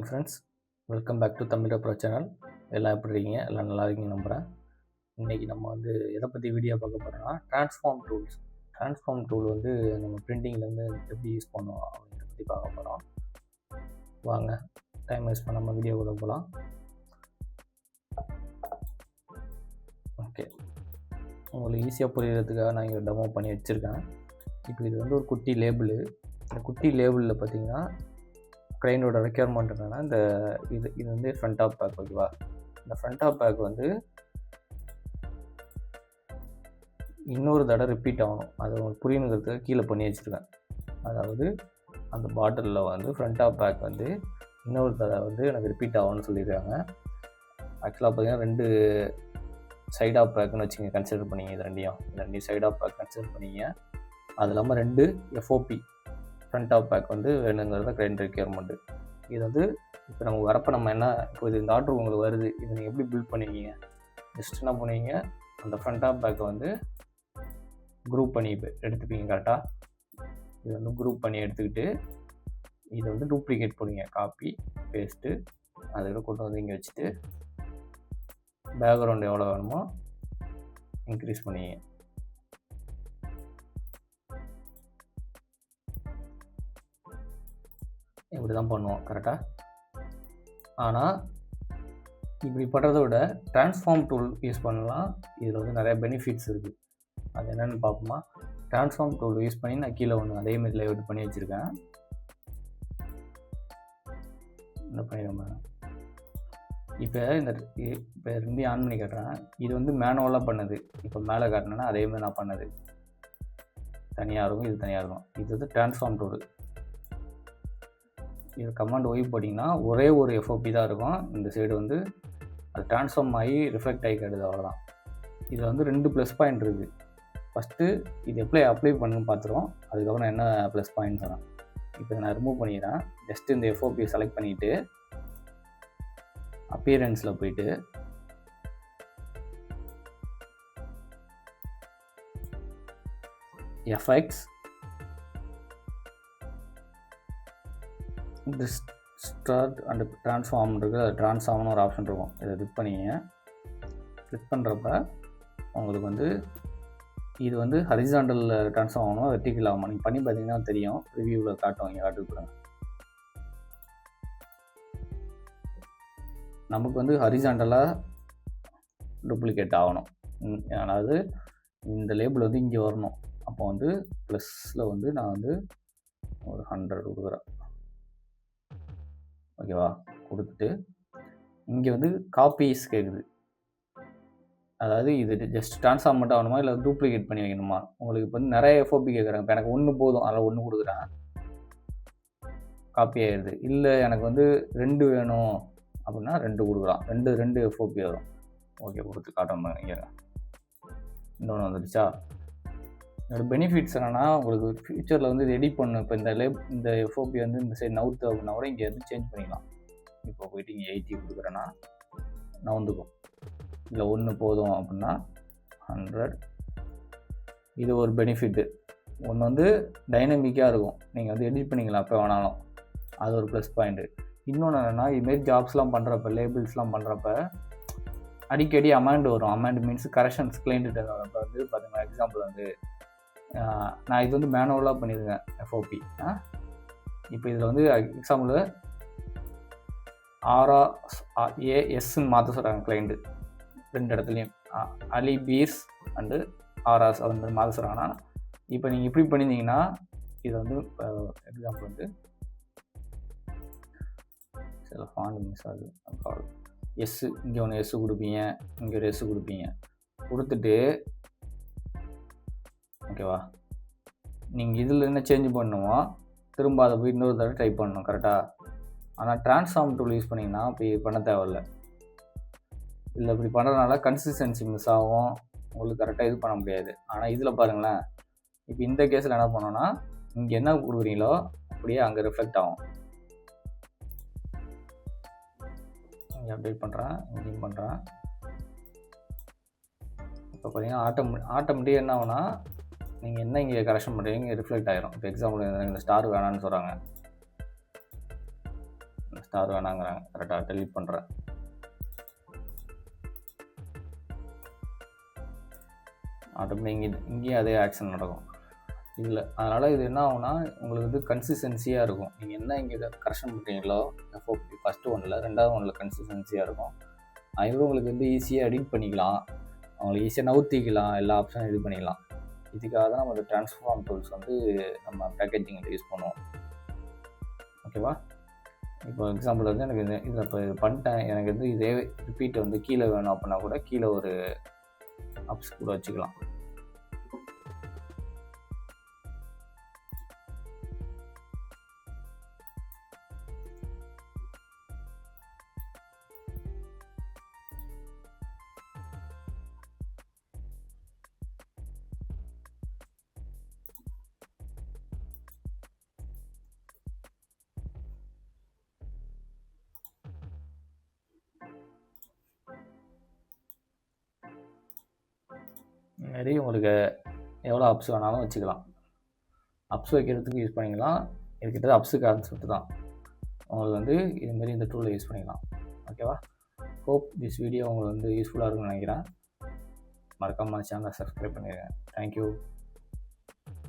Friends, welcome back to Tamil bro channel. எல்லாம் எப்படி இருக்கீங்க? எல்லாம் நல்லா இருக்கீங்க நம்புகிறேன். இன்றைக்கி நம்ம வந்து எதை பற்றி வீடியோ பார்க்க போகிறோம்னா ட்ரான்ஸ்ஃபார்ம் டூல் வந்து நம்ம பிரிண்டிங்லேருந்து எப்படி யூஸ் பண்ணோம் அப்படின்றத பற்றி பார்க்க போகிறோம். வாங்க டைம் வேஸ்ட் பண்ணாமல் வீடியோக்குள்ளே போகலாம். ஓகே, உங்களுக்கு ஈஸியாக புரிகிறதுக்காக நான் இங்கே டெமோ பண்ணி வச்சுருக்கேன். இப்போ இது வந்து ஒரு குட்டி லேபிள். இந்த குட்டி லேபிளில் பார்த்தீங்கன்னா கிளைண்டோட ரெக்யர்மெண்ட் என்னென்னா இது வந்து ஃப்ரண்ட் ஆஃப் பேக். ஓகேவா? இந்த ஃப்ரண்ட் ஆஃப் பேக் வந்து இன்னொரு தடவை ரிப்பீட் ஆகணும். அது உங்களுக்கு புரியணுங்கிறதுக்கு கீழே பண்ணி வச்சுருக்கேன். அதாவது அந்த பாட்டிலில் வந்து ஃப்ரண்ட் ஆஃப் பேக் வந்து இன்னொரு தடவை வந்து எனக்கு ரிப்பீட் ஆகும்னு சொல்லியிருக்காங்க. ஆக்சுவலாக பார்த்தீங்கன்னா 2 சைட் ஆஃப் பேக்குன்னு வச்சுங்க கன்சிடர் பண்ணிங்க. இது ரெண்டையும் சைட் ஆஃப் பேக் கன்சிடர் பண்ணிங்க. அது இல்லாமல் 2 FOP ஃப்ரண்ட் ஆஃப் பேக் வந்து வேணுங்கிறத கிளைண்ட் ரெக்யர்மெண்ட்டு. இது வந்து இப்போ நம்ம வரப்போ நம்ம என்ன, இப்போ இந்த ஆர்டர் உங்களுக்கு வருது, இதை நீங்கள் எப்படி பில்ட் பண்ணுவீங்க? ஜஸ்ட் என்ன பண்ணுவீங்க, அந்த ஃப்ரண்ட் ஆஃப் பேக்கை வந்து குரூப் பண்ணி எடுத்துப்பீங்க. கரெக்டாக இது வந்து குரூப் பண்ணி எடுத்துக்கிட்டு இதை வந்து டூப்ளிகேட் பண்ணுவீங்க. காப்பி பேஸ்ட்டு அதில் கொண்டு வந்து இங்கே வச்சுட்டு பேக்ரவுண்ட் எவ்வளோ வேணுமோ இன்க்ரீஸ் பண்ணுவீங்க. இப்படி தான் பண்ணுவோம் கரெக்டாக. ஆனால் இப்படி பண்ணுறத விட ட்ரான்ஸ்ஃபார்ம் டூல் யூஸ் பண்ணலாம். இதில் வந்து நிறைய பெனிஃபிட்ஸ் இருக்குது. அது என்னென்னு பார்ப்போமா? ட்ரான்ஸ்ஃபார்ம் டூல் யூஸ் பண்ணி நான் கீழே ஒன்று அதேமாதிரி லேஅவுட் பண்ணி வச்சுருக்கேன். இந்த பண்ணிடுறேன். இப்போ இப்போ 2 ஆன் பண்ணி காட்டுறேன். இது வந்து மேனுவலாக பண்ணது. இப்போ மேலே காட்டினேன்னா அதேமாதிரி நான் பண்ணது தனியாக இருக்கும், இது தனியாக இருக்கும். இது வந்து ட்ரான்ஸ்ஃபார்ம் டூல். இது கமாண்ட் ஒய் போட்டிங்கன்னா ஒரே ஒரு FOP தான் இருக்கும். இந்த சைடு வந்து அது ட்ரான்ஸ்ஃபார்ம் ஆகி ரிஃப்ளெக்ட் ஆகி காட்டுது, அவ்வளோதான். இதில் வந்து 2 ப்ளஸ் பாயிண்ட் இருக்குது. ஃபஸ்ட்டு இது எப்படி அப்ளை பண்ணுன்னு பார்த்துருவோம். அதுக்கப்புறம் என்ன ப்ளஸ் பாயிண்ட் சொன்னேன். இப்போ நான் ரிமூவ் பண்ணிக்கிறேன். ஜஸ்ட்டு இந்த FOP செலக்ட் பண்ணிவிட்டு அப்பியரன்ஸில் போயிட்டு எஃபெக்ட்ஸ் ஸ்டார்ட் அண்ட் ட்ரான்ஸ்ஃபார்ம் இருக்குது. அது ட்ரான்ஸ்ஃபார்ம்னு ஒரு ஆப்ஷன் இருக்கும். இதை கிளிக் பண்ணிங்க. கிளிக் பண்ணுறப்ப உங்களுக்கு வந்து இது வந்து ஹரிசாண்டலில் ட்ரான்ஸ்ஃபார்ம் ஆகணும், வெர்டிக்கல் ஆகணும். நீங்கள் பண்ணி பார்த்தீங்கன்னா தெரியும். ரிவ்யூவில் காட்டுவோம். இங்கே காட்டுக்குறாங்க. நமக்கு வந்து ஹரிசாண்டலாக டூப்ளிகேட் ஆகணும். அதாவது இந்த லேபிள் வந்து இங்கே வரணும். அப்போ வந்து ப்ளஸில் வந்து நான் வந்து ஒரு 100 கொடுக்குறேன். ஓகேவா? கொடுத்துட்டு இங்கே வந்து காப்பீஸ் கேட்குது. அதாவது இது ஜஸ்ட் ட்ரான்ஸ்ஃபார்ம் மட்டும் ஆகணுமா, இல்லை டூப்ளிகேட் பண்ணி வைக்கணுமா? உங்களுக்கு இப்போ வந்து நிறைய FOP கேட்குறாங்க. இப்போ எனக்கு 1 போதும், அதில் 1 கொடுக்குறேன், காப்பி ஆகிடுது. இல்லை எனக்கு வந்து 2 வேணும் அப்படின்னா 2 கொடுக்கலாம். 2 FOP வரும். ஓகே, கொடுத்து காட்டணும். இங்கே இன்னொன்று வந்துடுச்சா? என்னோட பெனிஃபிட்ஸ் என்னென்னா, உங்களுக்கு ஃபியூச்சரில் வந்து இது எடிட் பண்ணணும். இப்போ இந்த FOP வந்து இந்த சைடு நவுத்து அப்படின்னா கூட இங்கே வந்து சேஞ்ச் பண்ணிக்கலாம். இப்போ போயிட்டு இங்கே 80 கொடுக்குறேன்னா நவுந்துக்கும். இல்லை 1 போதும் அப்படின்னா 100. இது ஒரு பெனிஃபிட்டு. ஒன்று வந்து டைனமிக்காக இருக்கும். நீங்கள் வந்து எடிட் பண்ணிக்கலாம் எப்போ வேணாலும். அது ஒரு ப்ளஸ் பாயிண்ட்டு. இன்னொன்று என்னென்னா, இதுமாரி ஜாப்ஸ்லாம் பண்ணுறப்ப, லேபிள்ஸ்லாம் பண்ணுறப்ப அடிக்கடி அமெண்ட் வரும். அமெண்ட் மீன்ஸ் கரெக்ஷன்ஸ் கிளைண்ட்டு வரப்போ வந்து பார்த்தீங்கன்னா, எக்ஸாம்பிள் வந்து நான் இது வந்து மேனுவலாக பண்ணியிருக்கேன் FOP. இப்போ இதில் வந்து எக்ஸாம்பிள் ASன்னு மாற்ற சொல்கிறாங்க கிளைண்ட்டு. 2 இடத்துலையும் அலி பீஸ் அண்டு ஆர்ஆஸ் அது மாற்ற சொல்கிறாங்கன்னா, இப்போ நீங்கள் இப்படி பண்ணியிருந்தீங்கன்னா இதை வந்து இப்போ எக்ஸாம்பிள் வந்து சில ஃபாண்ட் மிஸ் ஆகுது. இங்கே ஒன்று S கொடுப்பீங்க, இங்கே ஒரு S கொடுப்பீங்க. கொடுத்துட்டு ஓகேவா, நீங்கள் இதில் என்ன சேஞ்ச் பண்ணுமோ திரும்ப அதை போய் இன்னொரு தடவை டைப் பண்ணணும். கரெக்டாக? ஆனால் ட்ரான்ஸ்ஃபார்ம் டூல் யூஸ் பண்ணிங்கன்னா இப்படி பண்ண தேவையில்லை. இல்லை இப்படி பண்ணுறதுனால கன்சிஸ்டன்சி மிஸ் ஆகும், உங்களுக்கு கரெக்டாக இது பண்ண முடியாது. ஆனால் இதில் பாருங்களேன், இப்போ இந்த கேஸில் என்ன பண்ணோன்னா, இங்கே என்ன கொடுக்குறீங்களோ அப்படியே அங்கே ரிஃப்ளெக்ட் ஆகும். இங்கே அப்டேட் பண்ணுறேன், இங்கேயும் பண்ணுறேன். இப்போ பார்த்தீங்கன்னா ஆட்டோமேட்டிக்காக என்ன ஆகுனா, நீங்கள் என்ன இங்கே கரெக்ஷன் பண்ணுறீங்க ரிஃப்ளெக்ட் ஆகிரும். இப்போ எக்ஸாம்பிள் இந்த ஸ்டார் வேணான்னு சொல்கிறாங்க. ஸ்டார் வேணாங்கிறாங்க. கரெக்டாக டெலிட் பண்ணுறேன். ஆட்டோமேட்டிக் இங்கேயும் அதே ஆக்ஷன் நடக்கும் இதில். அதனால் இது என்ன ஆகும்னா உங்களுக்கு வந்து கன்சிஸ்டன்சியாக இருக்கும். நீங்கள் என்ன இங்கே கரெக்ஷன் பண்ணுறீங்களோ எஃப்ஓபி ஃபஸ்ட்டு ஒன்றில், ரெண்டாவது ஒன்றில் கன்சிஸ்டன்சியாக இருக்கும். அது உங்களுக்கு வந்து ஈஸியாக எடிட் பண்ணிக்கலாம், அவங்களுக்கு ஈஸியாக நவுத்திக்கலாம், எல்லா ஆப்ஷனும் இது பண்ணிக்கலாம். இதுக்காக தான் நம்ம இந்த ட்ரான்ஸ்ஃபார்ம் டூல்ஸ் வந்து நம்ம பேக்கேஜிங்கில் யூஸ் பண்ணுவோம். ஓகேவா? இப்போ எக்ஸாம்பிள் வந்து எனக்கு இதில் இப்போ இது பண்ணிட்டேன், எனக்கு வந்து இதே ரிப்பீட் வந்து கீழே வேணும் அப்படின்னா கூட கீழே ஒரு ஆப்ஸ் கூட வச்சுக்கலாம். நிறைய உங்களுக்கு எவ்வளோ அப்ஸ் வேணாலும் வச்சுக்கலாம். அப்ஸ் வைக்கிறதுக்கு யூஸ் பண்ணிக்கலாம். இதுக்கிட்ட அப்ஸு கான்செப்ட் தான். உங்களுக்கு வந்து இதுமாரி இந்த டூலை யூஸ் பண்ணிக்கலாம். ஓகேவா? ஹோப் திஸ் வீடியோ உங்களுக்கு வந்து யூஸ்ஃபுல்லாக இருக்கும்னு நினைக்கிறேன். மறக்காமல் சேனலை சப்ஸ்கிரைப் பண்ணிடுங்க. தேங்க்யூ.